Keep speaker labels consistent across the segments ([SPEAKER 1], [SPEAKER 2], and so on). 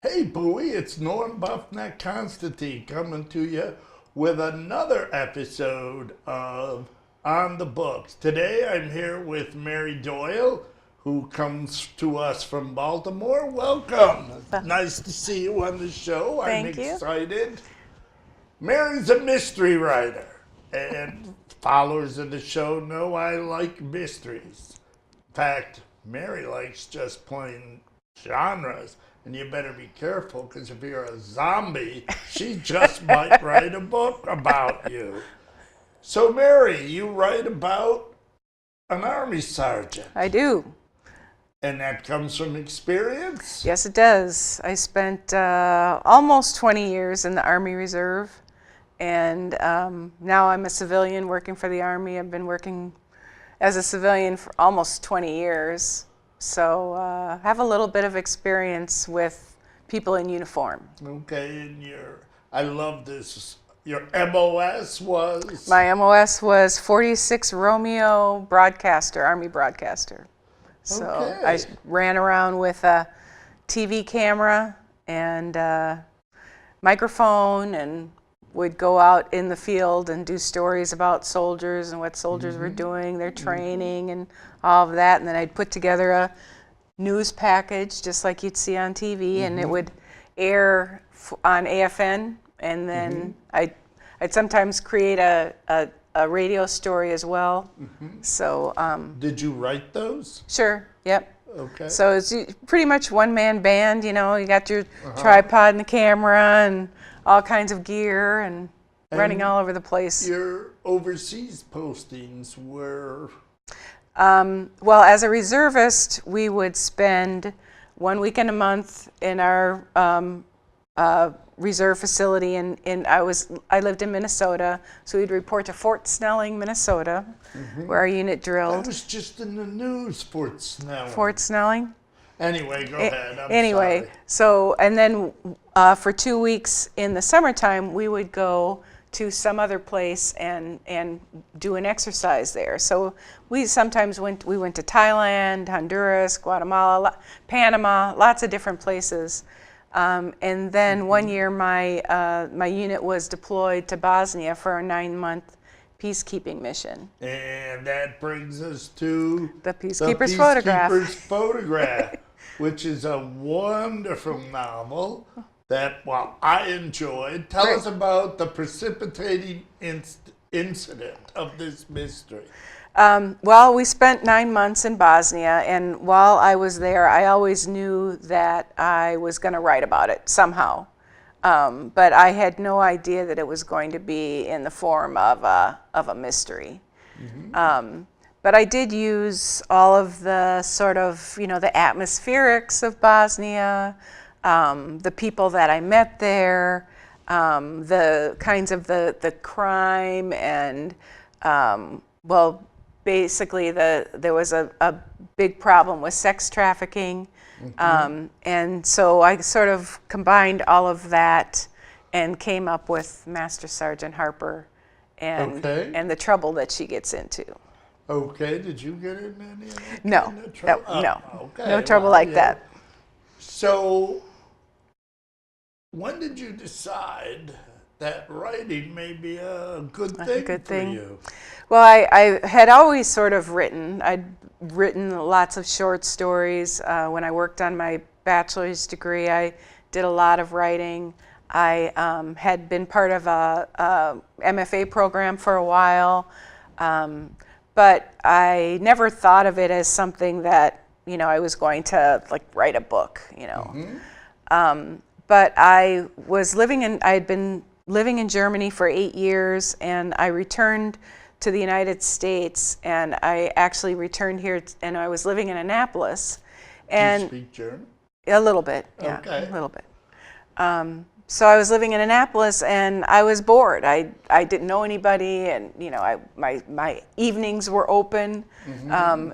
[SPEAKER 1] Hey Bowie, it's Norm Buffneck Constantine coming to you with another episode of On the Books. Today I'm here with Mary Doyle, who comes to us from Baltimore. Welcome. Nice to see you on the show. I'm
[SPEAKER 2] Thank you.
[SPEAKER 1] excited. Mary's a mystery writer, and followers of the show know I like mysteries. In fact, Mary likes just plain genres. And you better be careful, because if you're a zombie, she just might write a book about you. So, Mary, you write about an army sergeant.
[SPEAKER 2] I do.
[SPEAKER 1] And that comes from experience?
[SPEAKER 2] Yes, it does. I spent almost 20 years in the Army Reserve, and now I'm a civilian working for the Army. I've been working as a civilian for almost 20 years. So I have a little bit of experience with people in uniform.
[SPEAKER 1] Okay, and I love this. Your MOS was?
[SPEAKER 2] My MOS was 46 Romeo broadcaster, Army broadcaster. So
[SPEAKER 1] Okay.
[SPEAKER 2] I ran around with a TV camera and microphone and would go out in the field and do stories about soldiers and what soldiers were doing, their training and all of that. And then I'd put together a news package just like you'd see on TV, and it would air on AFN. And then I'd sometimes create a radio story as well. So
[SPEAKER 1] Did you write those?
[SPEAKER 2] sure, yep.
[SPEAKER 1] Okay.
[SPEAKER 2] So it's pretty much one-man band, you know. You got your tripod and the camera and all kinds of gear and running all over the place.
[SPEAKER 1] Your overseas postings were?
[SPEAKER 2] Well, as a reservist, we would spend 1 weekend a month in our reserve facility, and I lived in Minnesota, so we'd report to Fort Snelling, Minnesota, where our unit
[SPEAKER 1] I
[SPEAKER 2] drilled.
[SPEAKER 1] was just in the news, Fort Snelling.
[SPEAKER 2] Fort Snelling.
[SPEAKER 1] Anyway, go ahead. I'm
[SPEAKER 2] Anyway,
[SPEAKER 1] sorry.
[SPEAKER 2] so and then for 2 weeks in the summertime, we would go to some other place and do an exercise there. So we sometimes went to Thailand, Honduras, Guatemala, Panama, lots of different places. And then one year my unit was deployed to Bosnia for a 9-month peacekeeping mission.
[SPEAKER 1] And that brings us to
[SPEAKER 2] The Peacekeeper's Photograph.
[SPEAKER 1] Peacekeeper's Photograph, which is a wonderful novel that, well, I enjoyed. Tell us about the precipitating incident of this mystery.
[SPEAKER 2] Well, we spent 9 months in Bosnia, and while I was there, I always knew that I was going to write about it somehow. But I had no idea that it was going to be in the form of a mystery. But I did use all of the sort of, the atmospherics of Bosnia, the people that I met there, the kinds of the crime, and, well, basically there was a big problem with sex trafficking. And so I sort of combined all of that and came up with Master Sergeant Harper and the trouble that she gets into.
[SPEAKER 1] Okay, did you get in any of that?
[SPEAKER 2] No,
[SPEAKER 1] kind of trouble?
[SPEAKER 2] no,
[SPEAKER 1] Okay,
[SPEAKER 2] no trouble
[SPEAKER 1] well,
[SPEAKER 2] like
[SPEAKER 1] yeah.
[SPEAKER 2] that.
[SPEAKER 1] So, when did you decide that writing may be a good thing
[SPEAKER 2] good
[SPEAKER 1] for
[SPEAKER 2] thing.
[SPEAKER 1] you?
[SPEAKER 2] Well, I had always sort of written. I'd written lots of short stories. When I worked on my bachelor's degree, I did a lot of writing. I had been part of a MFA program for a while, but I never thought of it as something that, I was going to write a book, But I had been living in Germany for 8 years, and I returned to the United States, and I actually returned here, and I was living in Annapolis. And
[SPEAKER 1] Do you speak German?
[SPEAKER 2] a little bit, yeah,
[SPEAKER 1] Okay.
[SPEAKER 2] a little bit. So I was living in Annapolis, and I was bored. I didn't know anybody, and my evenings were open.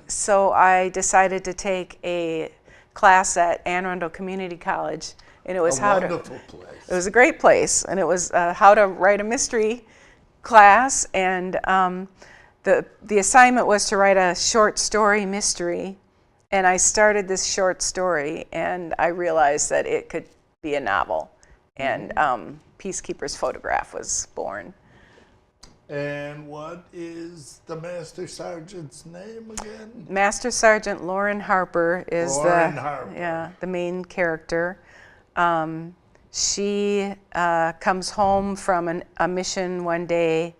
[SPEAKER 2] So I decided to take a class at Anne Arundel Community College, and it was
[SPEAKER 1] Wonderful place.
[SPEAKER 2] It was a great place, and it was how to write a mystery class, and the assignment was to write a short story mystery, and I started this short story, and I realized that it be a novel. And Peacekeeper's Photograph was born.
[SPEAKER 1] And what is the Master Sergeant's name again?
[SPEAKER 2] Master Sergeant Lauren Harper is the main character. She comes home from a mission one day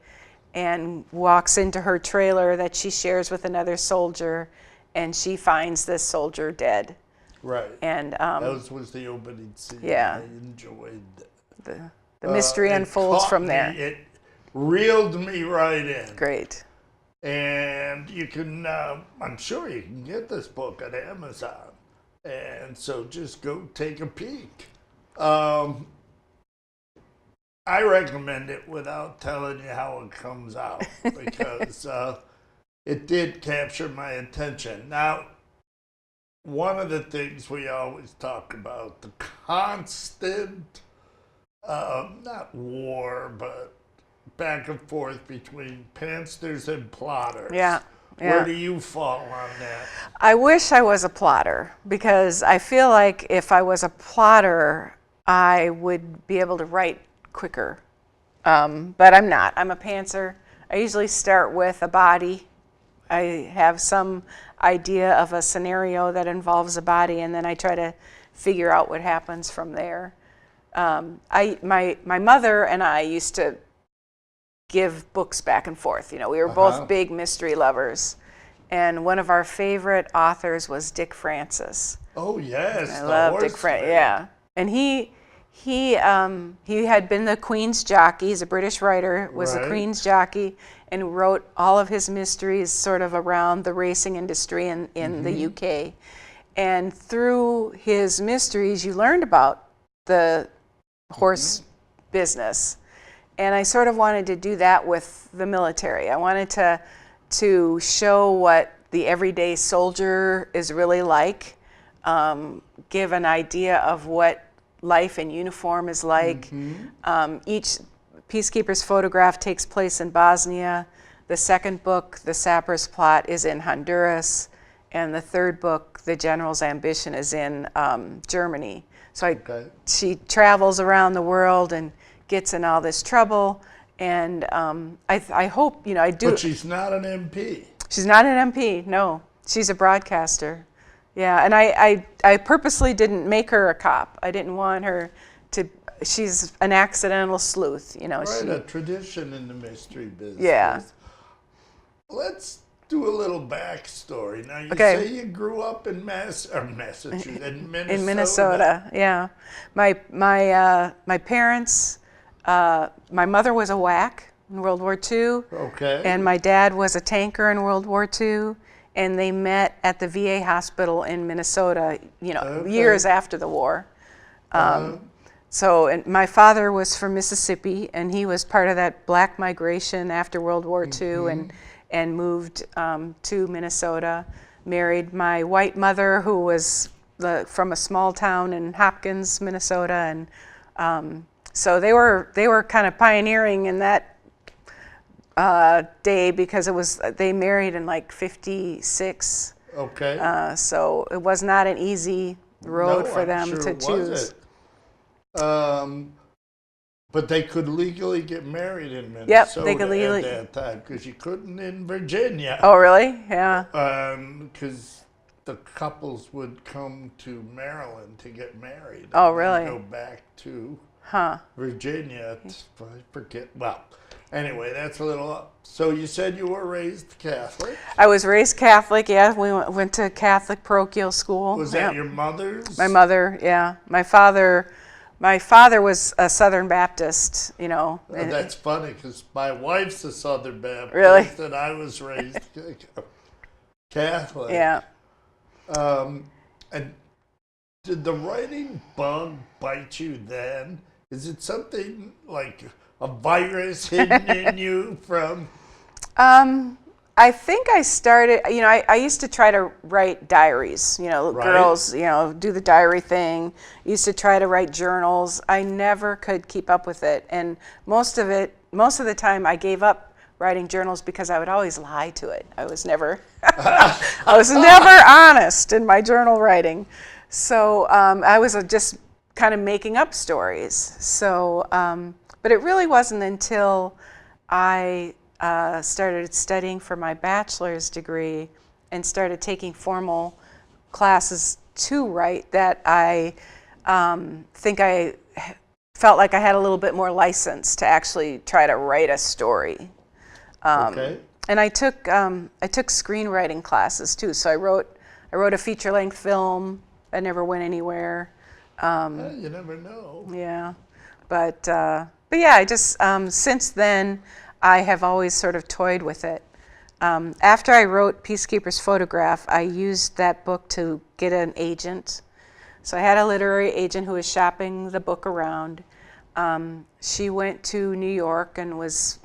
[SPEAKER 2] and walks into her trailer that she shares with another soldier, and she finds this soldier dead.
[SPEAKER 1] Right.
[SPEAKER 2] And
[SPEAKER 1] that was the opening scene.
[SPEAKER 2] Yeah.
[SPEAKER 1] I enjoyed that.
[SPEAKER 2] The mystery unfolds from there.
[SPEAKER 1] It reeled me right in.
[SPEAKER 2] Great.
[SPEAKER 1] And you can, I'm sure you can get this book at Amazon. And so just go take a peek. I recommend it without telling you how it comes out because it did capture my attention. Now, one of the things we always talk about, the constant, not war, but back and forth between pantsers and plotters.
[SPEAKER 2] Yeah.
[SPEAKER 1] Where do you fall on that?
[SPEAKER 2] I wish I was a plotter because I feel like if I was a plotter, I would be able to write quicker. But I'm not. I'm a pantser. I usually start with a body. I have some idea of a scenario that involves a body, and then I try to figure out what happens from there. My mother and I used to give books back and forth. You know, we were both big mystery lovers, and one of our favorite authors was Dick Francis.
[SPEAKER 1] Oh yes,
[SPEAKER 2] I love Dick Francis. Yeah, and he had been the Queen's jockey. He's a British writer. Was the Queen's jockey and wrote all of his mysteries sort of around the racing industry in the UK. And through his mysteries, you learned about the horse business. And I sort of wanted to do that with the military. I wanted to show what the everyday soldier is really like, give an idea of what life in uniform is like. Each Peacekeeper's Photograph takes place in Bosnia. The second book, The Sapper's Plot, is in Honduras. And the third book, The General's Ambition, is in Germany. So she travels around the world and gets in all this trouble, and I hope, I do.
[SPEAKER 1] But she's not an MP.
[SPEAKER 2] She's not an MP, no. She's a broadcaster. Yeah, and I purposely didn't make her a cop. I didn't want her to, she's an accidental sleuth,
[SPEAKER 1] Right, a tradition in the mystery business.
[SPEAKER 2] Yeah.
[SPEAKER 1] Let's do a little backstory. Now, you say you grew up in Massachusetts, in Minnesota.
[SPEAKER 2] In Minnesota, yeah. My parents, my mother was a WAC in World War II.
[SPEAKER 1] Okay.
[SPEAKER 2] And my dad was a tanker in World War II. And they met at the VA hospital in Minnesota, years after the war. So and my father was from Mississippi, and he was part of that black migration after World War II and moved to Minnesota. Married my white mother, who was from a small town in Hopkins, Minnesota. And so they were kind of pioneering in that day because they married in like 56.
[SPEAKER 1] Okay.
[SPEAKER 2] So it was not an easy road for them to choose.
[SPEAKER 1] But they could legally get married in Minnesota
[SPEAKER 2] Yep, they could legally
[SPEAKER 1] at that time because you couldn't in Virginia.
[SPEAKER 2] Oh, really? Yeah.
[SPEAKER 1] Because the couples would come to Maryland to get married.
[SPEAKER 2] Oh, really?
[SPEAKER 1] Go back to Virginia. I forget. Well, anyway, that's a little. So you said you were raised Catholic? I
[SPEAKER 2] was raised Catholic. Yeah, we went to Catholic parochial school.
[SPEAKER 1] Was that your mother's?
[SPEAKER 2] My mother. Yeah. My father was a Southern Baptist.
[SPEAKER 1] That's funny because my wife's a Southern Baptist.
[SPEAKER 2] Really?
[SPEAKER 1] And I was raised Catholic.
[SPEAKER 2] Yeah.
[SPEAKER 1] And did the writing bug bite you then? Is it something like a virus hidden in you from?
[SPEAKER 2] I think I started, I used to try to write diaries, girls, do the diary thing. Used to try to write journals. I never could keep up with it. And most of the time I gave up writing journals because I would always lie to it. I was never honest in my journal writing. So I was just kind of making up stories. So, but it really wasn't until I started studying for my bachelor's degree and started taking formal classes to write that I think I felt like I had a little bit more license to actually try to write a story.
[SPEAKER 1] Okay.
[SPEAKER 2] And I took screenwriting classes too. So I wrote a feature-length film that never went anywhere.
[SPEAKER 1] You never know.
[SPEAKER 2] Yeah, but yeah, I just since then I have always sort of toyed with it. After I wrote Peacekeeper's Photograph, I used that book to get an agent. So I had a literary agent who was shopping the book around. She went to New York and was,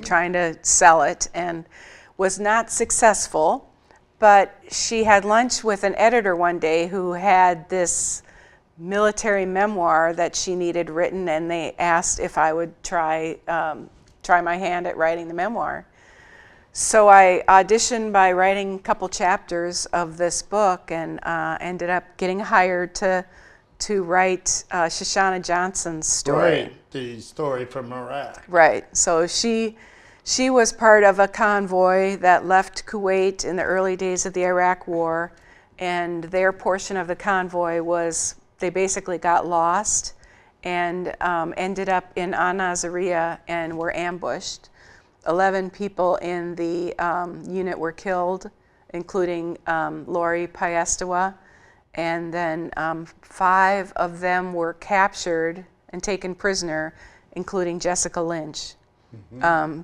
[SPEAKER 2] trying to sell it and was not successful. But she had lunch with an editor one day who had this military memoir that she needed written, and they asked if I would try my hand at writing the memoir. So I auditioned by writing a couple chapters of this book, and ended up getting hired to write Shoshana Johnson's story.
[SPEAKER 1] Right, the story from Iraq.
[SPEAKER 2] Right. So she was part of a convoy that left Kuwait in the early days of the Iraq War, and their portion of the convoy was they basically got lost and ended up in Al-Naziriyah and were ambushed. 11 people in the unit were killed, including Lori Piestewa, and then 5 of them were captured and taken prisoner, including Jessica Lynch.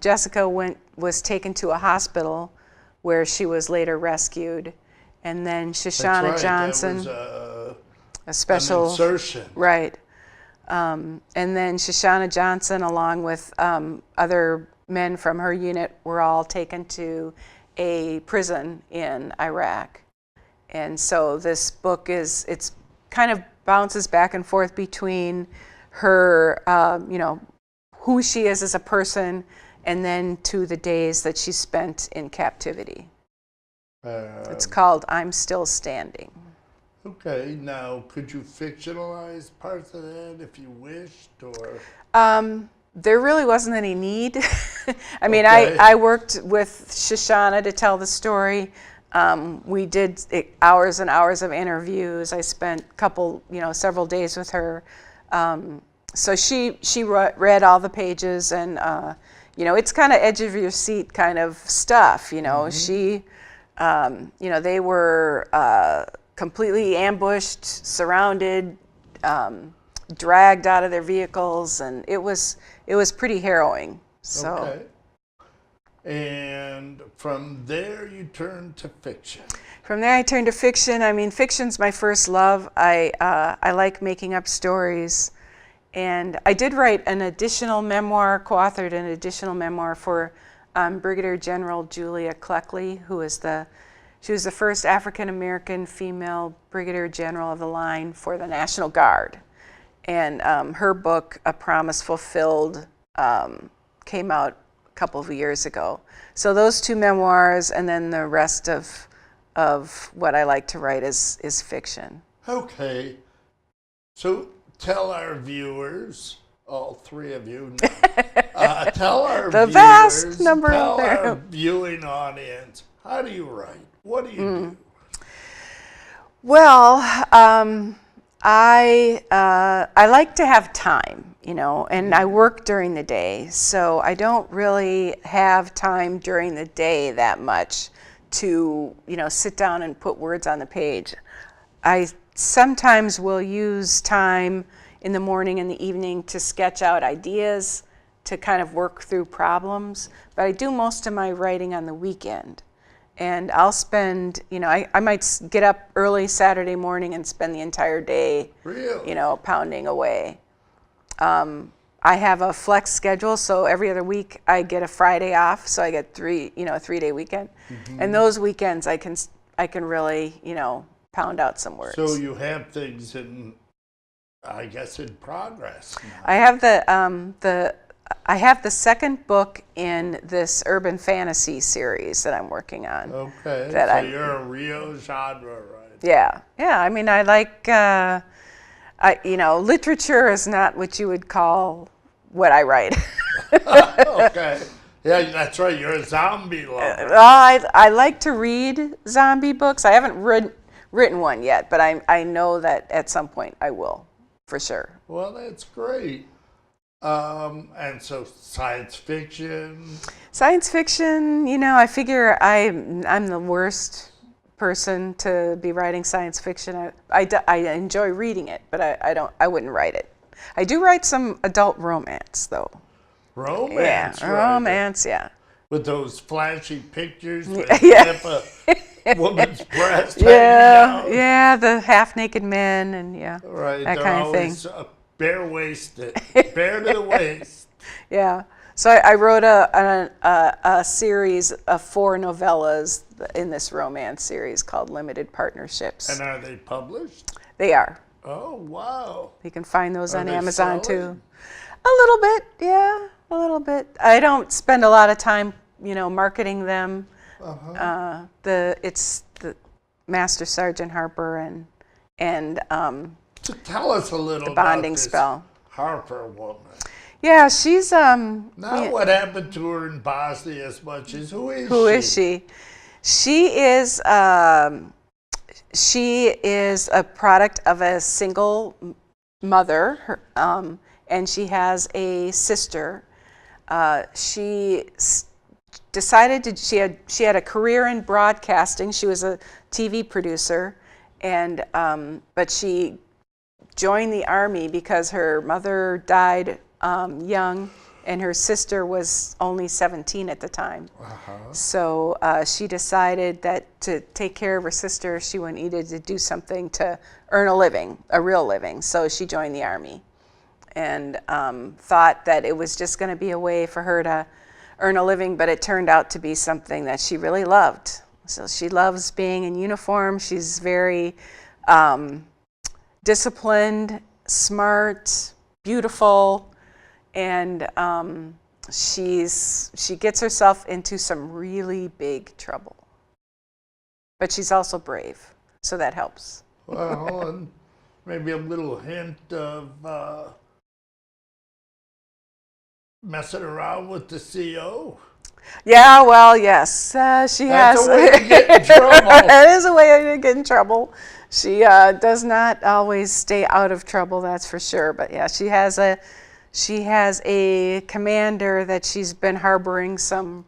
[SPEAKER 2] Jessica was taken to a hospital where she was later rescued, and then Shoshana Johnson,
[SPEAKER 1] that was
[SPEAKER 2] a special
[SPEAKER 1] an insertion.
[SPEAKER 2] Right, and then Shoshana Johnson, along with other men from her unit, were all taken to a prison in Iraq. And so this book it's kind of bounces back and forth between her, who she is as a person, and then to the days that she spent in captivity. It's called I'm Still Standing.
[SPEAKER 1] Okay, now could you fictionalize parts of that if you wished, or?
[SPEAKER 2] There really wasn't any need. I mean,
[SPEAKER 1] Okay.
[SPEAKER 2] I worked with Shoshana to tell the story. We did hours and hours of interviews. I spent several days with her. So she read all the pages, and it's kind of edge of your seat kind of stuff. She, they were completely ambushed, surrounded, dragged out of their vehicles, and it was pretty harrowing. So.
[SPEAKER 1] Okay. And from there you turned to fiction.
[SPEAKER 2] From there I turned to fiction. I mean, fiction's my first love. I like making up stories. And I did write an additional memoir, co-authored an additional memoir for Brigadier General Julia Cleckley, she was the first African-American female Brigadier General of the line for the National Guard. And her book, A Promise Fulfilled, came out a couple of years ago. So those 2 memoirs, and then the rest of what I like to write is fiction.
[SPEAKER 1] Okay. So tell our viewers, all 3 of you, tell our
[SPEAKER 2] The
[SPEAKER 1] viewers,
[SPEAKER 2] vast number
[SPEAKER 1] tell
[SPEAKER 2] of them.
[SPEAKER 1] our viewing audience, how do you write? What do you do?
[SPEAKER 2] Well, I like to have time, and I work during the day, so I don't really have time during the day that much to, sit down and put words on the page. I sometimes will use time in the morning and the evening to sketch out ideas, to kind of work through problems, but I do most of my writing on the weekend. And I'll spend, I might get up early Saturday morning and spend the entire day,
[SPEAKER 1] Really?
[SPEAKER 2] Pounding away. I have a flex schedule, so every other week I get a Friday off, so I get a 3-day weekend. And those weekends I can really, pound out some words.
[SPEAKER 1] So you have things in progress now.
[SPEAKER 2] I have the second book in this urban fantasy series that I'm working on.
[SPEAKER 1] Okay,
[SPEAKER 2] that
[SPEAKER 1] so you're a real genre writer.
[SPEAKER 2] Yeah. I mean, I Literature is not what you would call what I write.
[SPEAKER 1] Okay. Yeah, that's right. You're a zombie lover.
[SPEAKER 2] I like to read zombie books. I haven't written one yet, but I know that at some point I will, for sure.
[SPEAKER 1] Well, that's great. And so science fiction.
[SPEAKER 2] Science fiction, I figure I'm the worst person to be writing science fiction. I enjoy reading it, but I wouldn't write it. I do write some adult romance, though.
[SPEAKER 1] Romance,
[SPEAKER 2] Yeah,
[SPEAKER 1] right?
[SPEAKER 2] romance, yeah.
[SPEAKER 1] With those flashy pictures with
[SPEAKER 2] Yeah.
[SPEAKER 1] half a woman's breast
[SPEAKER 2] Yeah,
[SPEAKER 1] hanging out.
[SPEAKER 2] yeah, the half-naked men and
[SPEAKER 1] Right,
[SPEAKER 2] that
[SPEAKER 1] they're
[SPEAKER 2] kind of thing.
[SPEAKER 1] always bare-waisted, bare to the waist.
[SPEAKER 2] Yeah. So I wrote a series of 4 novellas in this romance series called Limited Partnerships.
[SPEAKER 1] And are they published?
[SPEAKER 2] They are.
[SPEAKER 1] Oh, wow.
[SPEAKER 2] You can find those
[SPEAKER 1] Are
[SPEAKER 2] on
[SPEAKER 1] they
[SPEAKER 2] Amazon
[SPEAKER 1] selling?
[SPEAKER 2] too. A little bit, yeah, a little bit. I don't spend a lot of time, marketing them. It's the Master Sergeant Harper and
[SPEAKER 1] So tell us a little
[SPEAKER 2] The
[SPEAKER 1] about
[SPEAKER 2] Bonding
[SPEAKER 1] this
[SPEAKER 2] Spell.
[SPEAKER 1] Harper woman.
[SPEAKER 2] Yeah, she's
[SPEAKER 1] Not what happened to her in Bosnia as much as who is she?
[SPEAKER 2] Who is she? She is a product of a single mother, and she has a sister. She decided she had a career in broadcasting. She was a TV producer, and but she joined the Army because her mother died young, and her sister was only 17 at the time. So she decided that to take care of her sister, she needed to do something to earn a living, a real living. So she joined the Army and thought that it was just going to be a way for her to earn a living, but it turned out to be something that she really loved. So she loves being in uniform. She's very disciplined, smart, beautiful, and she gets herself into some really big trouble. But she's also brave, so that helps.
[SPEAKER 1] Well, and maybe a little hint of messing around with the CO.
[SPEAKER 2] Yeah, well, yes, she
[SPEAKER 1] That's
[SPEAKER 2] has.
[SPEAKER 1] a way to get in trouble.
[SPEAKER 2] That is a way to get in trouble. She does not always stay out of trouble, that's for sure. But yeah, she has a commander that she's been harboring some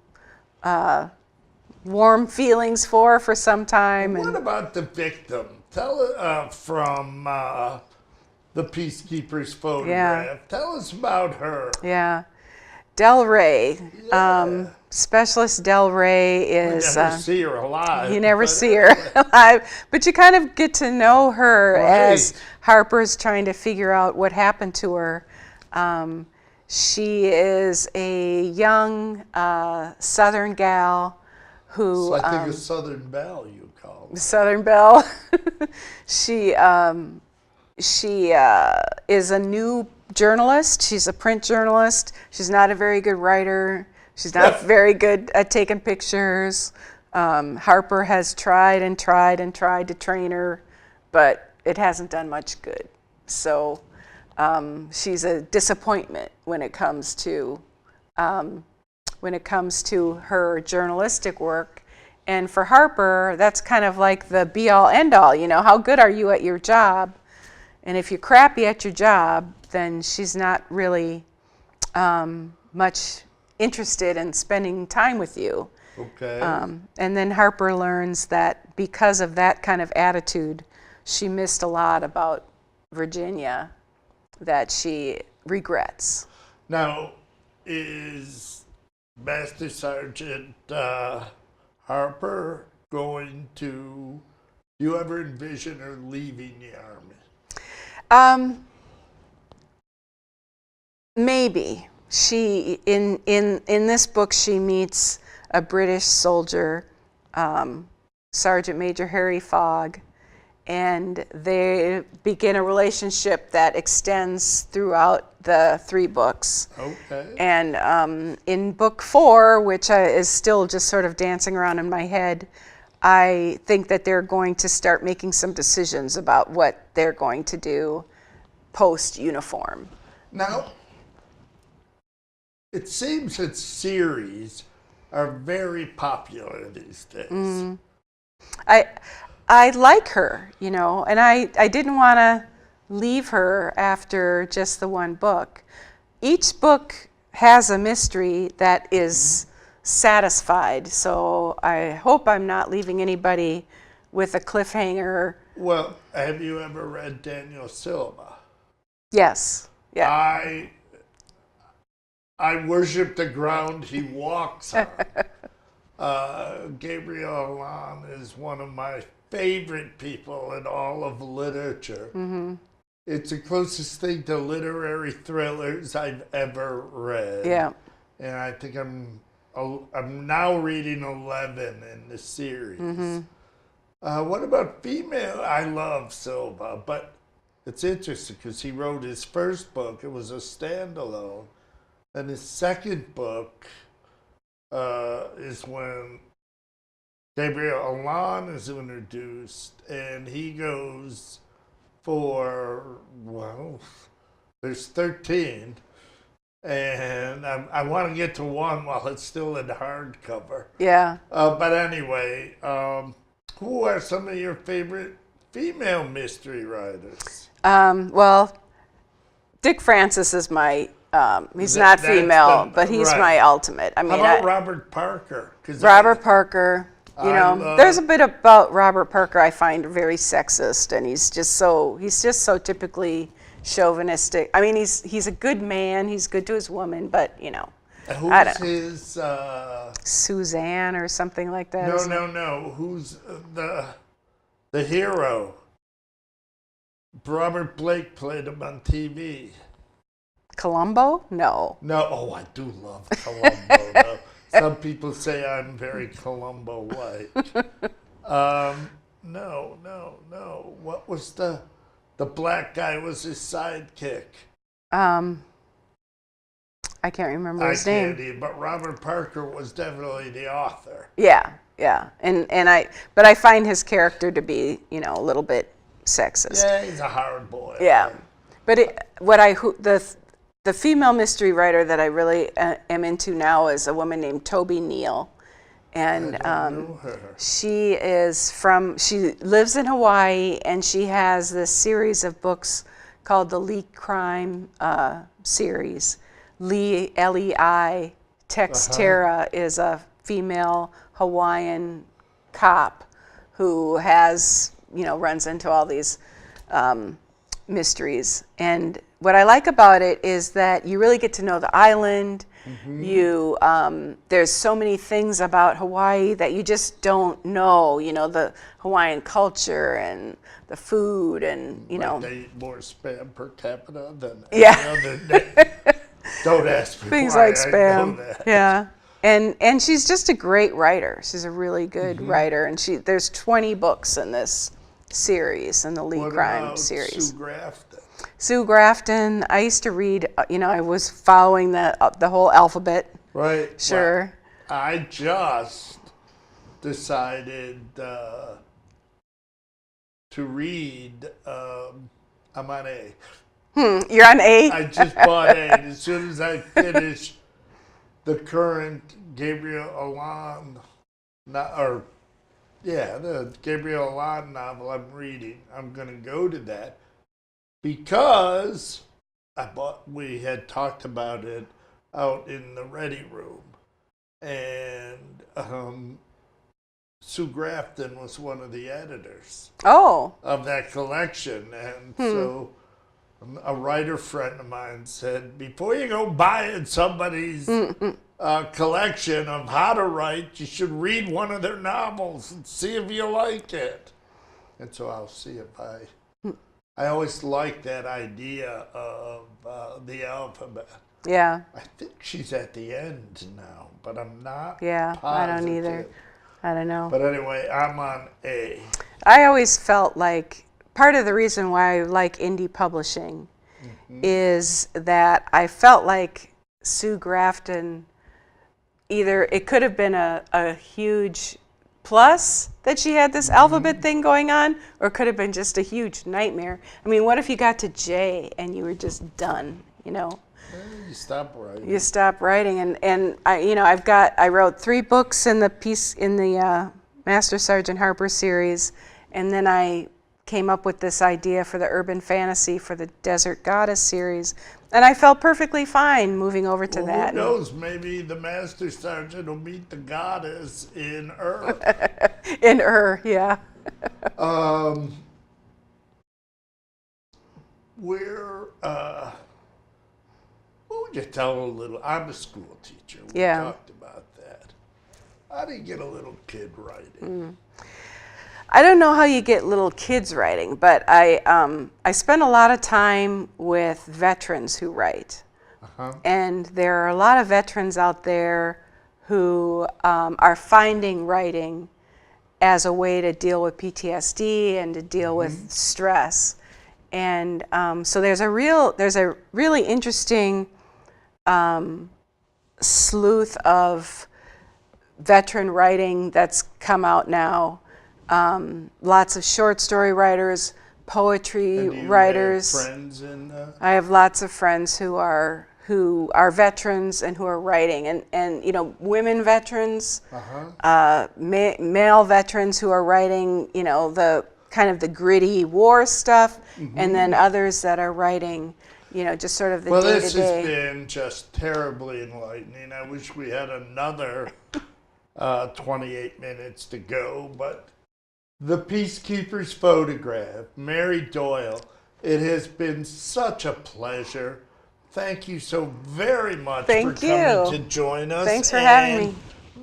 [SPEAKER 2] warm feelings for some time.
[SPEAKER 1] What about the victim? Tell from the Peacekeeper's photograph. Tell us about her.
[SPEAKER 2] Yeah, Del Rey.
[SPEAKER 1] Yeah.
[SPEAKER 2] Specialist Del Rey is.
[SPEAKER 1] You never see her alive.
[SPEAKER 2] You never see her alive, but you kind of get to know her as Harper's trying to figure out what happened to her. She is a young Southern gal who.
[SPEAKER 1] So I think a Southern Belle you call her.
[SPEAKER 2] Southern Belle. She is a new journalist. She's a print journalist. She's not a very good writer. She's not very good at taking pictures. Harper has tried and tried and tried to train her, but it hasn't done much good. So she's a disappointment when it comes to her journalistic work. And for Harper, that's kind of like the be-all, end-all. How good are you at your job? And if you're crappy at your job, then she's not really much interested in spending time with you.
[SPEAKER 1] Okay.
[SPEAKER 2] And then Harper learns that because of that kind of attitude, she missed a lot about Virginia that she regrets.
[SPEAKER 1] Now, is Master Sergeant Harper going to, do you ever envision her leaving the Army?
[SPEAKER 2] Maybe. She in this book she meets a British soldier, Sergeant Major Harry Fogg, and they begin a relationship that extends throughout the 3 books.
[SPEAKER 1] Okay.
[SPEAKER 2] And in book 4, which is still just sort of dancing around in my head, I think that they're going to start making some decisions about what they're going to do. post-uniform.
[SPEAKER 1] Now, it seems that series are very popular these days.
[SPEAKER 2] I like her, you know, and I didn't want to leave her after just the one book. Each book has a mystery that is satisfied, so I hope I'm not leaving anybody with a cliffhanger.
[SPEAKER 1] Well, have you ever read Daniel Silva?
[SPEAKER 2] Yes, yeah.
[SPEAKER 1] I worship the ground he walks on. Gabriel Allon is one of my favorite people in all of literature. It's the closest thing to literary thrillers I've ever read.
[SPEAKER 2] Yeah.
[SPEAKER 1] And I think I'm now reading 11 in the series. What about female? I love Silva, but it's interesting because he wrote his first book. It was a standalone. And his second book is when Gabriel Allon is introduced, and he goes for, well, there's 13, and I want to get to one while it's still in hardcover.
[SPEAKER 2] Yeah.
[SPEAKER 1] But anyway, who are some of your favorite female mystery writers?
[SPEAKER 2] Well, Dick Francis is my, he's not female, but he's
[SPEAKER 1] right.
[SPEAKER 2] my ultimate. I mean,
[SPEAKER 1] How about Robert Parker?
[SPEAKER 2] Robert Parker, you know,
[SPEAKER 1] love-
[SPEAKER 2] there's a bit about Robert Parker I find very sexist, and he's just so typically chauvinistic. I mean, he's a good man, he's good to his woman, but, you know, I don't know.
[SPEAKER 1] Who's his...
[SPEAKER 2] Suzanne or something like that.
[SPEAKER 1] No. Who's the hero? Robert Blake played him on TV.
[SPEAKER 2] Columbo? No.
[SPEAKER 1] No, oh, I do love Columbo. Though. Some people say I'm very Columbo-like. No. What was the black guy was his sidekick?
[SPEAKER 2] I can't remember his name.
[SPEAKER 1] Either, but Robert Parker was definitely the author.
[SPEAKER 2] Yeah. But I find his character to be, you know, a little bit sexist.
[SPEAKER 1] Yeah, he's a hard boy.
[SPEAKER 2] Yeah, but the female mystery writer that I really am into now is a woman named Toby Neal, and
[SPEAKER 1] I don't know her.
[SPEAKER 2] she lives in Hawaii, and she has this series of books called the Lee Crime series. Lee, L-E-I, Textera is a female Hawaiian cop who has, you know, runs into all these mysteries. And what I like about it is that you really get to know the island. You there's so many things about Hawaii that you just don't know. You know, the Hawaiian culture and the food, and you know,
[SPEAKER 1] they eat more spam per capita than
[SPEAKER 2] Yeah.
[SPEAKER 1] any other. Don't ask me
[SPEAKER 2] things
[SPEAKER 1] why
[SPEAKER 2] like
[SPEAKER 1] I know
[SPEAKER 2] spam.
[SPEAKER 1] that.
[SPEAKER 2] Yeah. And she's just a great writer. She's a really good writer, and there's 20 books in this series, in the Lee
[SPEAKER 1] What
[SPEAKER 2] Crime
[SPEAKER 1] about
[SPEAKER 2] series.
[SPEAKER 1] Sue Grafton?
[SPEAKER 2] Sue Grafton, I used to read, you know, I was following the whole alphabet.
[SPEAKER 1] Right.
[SPEAKER 2] Sure.
[SPEAKER 1] Well, I just decided to read. I'm on A.
[SPEAKER 2] You're on A?
[SPEAKER 1] I just bought A. And as soon as I finish the current Gabriel Allon, the Gabriel Allon novel I'm reading, I'm going to go to that because we had talked about it out in the ready room, and Sue Grafton was one of the editors
[SPEAKER 2] Oh.
[SPEAKER 1] of that collection, and so a writer friend of mine said, before you go buying somebody's collection of how to write, you should read one of their novels and see if you like it. And so I'll see if I always like that idea of the alphabet.
[SPEAKER 2] Yeah.
[SPEAKER 1] I think she's at the end now, but I'm not
[SPEAKER 2] Yeah. I don't
[SPEAKER 1] positive.
[SPEAKER 2] either. I don't know.
[SPEAKER 1] But anyway, I'm on A.
[SPEAKER 2] I always felt like part of the reason why I like indie publishing is that I felt like Sue Grafton, either it could have been a huge plus that she had this alphabet thing going on, or it could have been just a huge nightmare. I mean, what if you got to J and you were just done, you know?
[SPEAKER 1] You stop writing.
[SPEAKER 2] You stop writing, and I wrote 3 books in the Master Sergeant Harper series, and then I came up with this idea for the urban fantasy for the Desert Goddess series, and I felt perfectly fine moving over to that.
[SPEAKER 1] Who knows? Maybe the Master Sergeant will meet the goddess in Earth.
[SPEAKER 2] In yeah.
[SPEAKER 1] What would you tell a little? I'm a school teacher. We
[SPEAKER 2] Yeah.
[SPEAKER 1] talked about that. How do you get a little kid writing?
[SPEAKER 2] I don't know how you get little kids writing, but I spend a lot of time with veterans who write. And there are a lot of veterans out there who are finding writing as a way to deal with PTSD and to deal with stress. And so there's a really interesting sleuth of veteran writing that's come out now. Lots of short story writers, poetry
[SPEAKER 1] And do you
[SPEAKER 2] writers.
[SPEAKER 1] have friends in?
[SPEAKER 2] I have lots of friends who are veterans and who are writing, and you know, women veterans, male veterans who are writing, you know, the kind of the gritty war stuff, and then others that are writing, you know, just sort of the
[SPEAKER 1] Well,
[SPEAKER 2] day
[SPEAKER 1] this
[SPEAKER 2] to
[SPEAKER 1] has
[SPEAKER 2] day.
[SPEAKER 1] been just terribly enlightening. I wish we had another 28 minutes to go, but the Peacekeeper's Photograph, Mary Doyle, it has been such a pleasure. Thank you so very much for coming to join us.
[SPEAKER 2] Thanks for having me.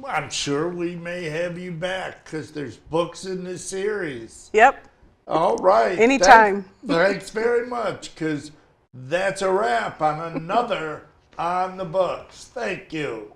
[SPEAKER 1] I'm sure we may have you back because there's books in this series.
[SPEAKER 2] Yep.
[SPEAKER 1] All right.
[SPEAKER 2] Anytime.
[SPEAKER 1] Thanks very much, because that's a wrap on another On the Books. Thank you.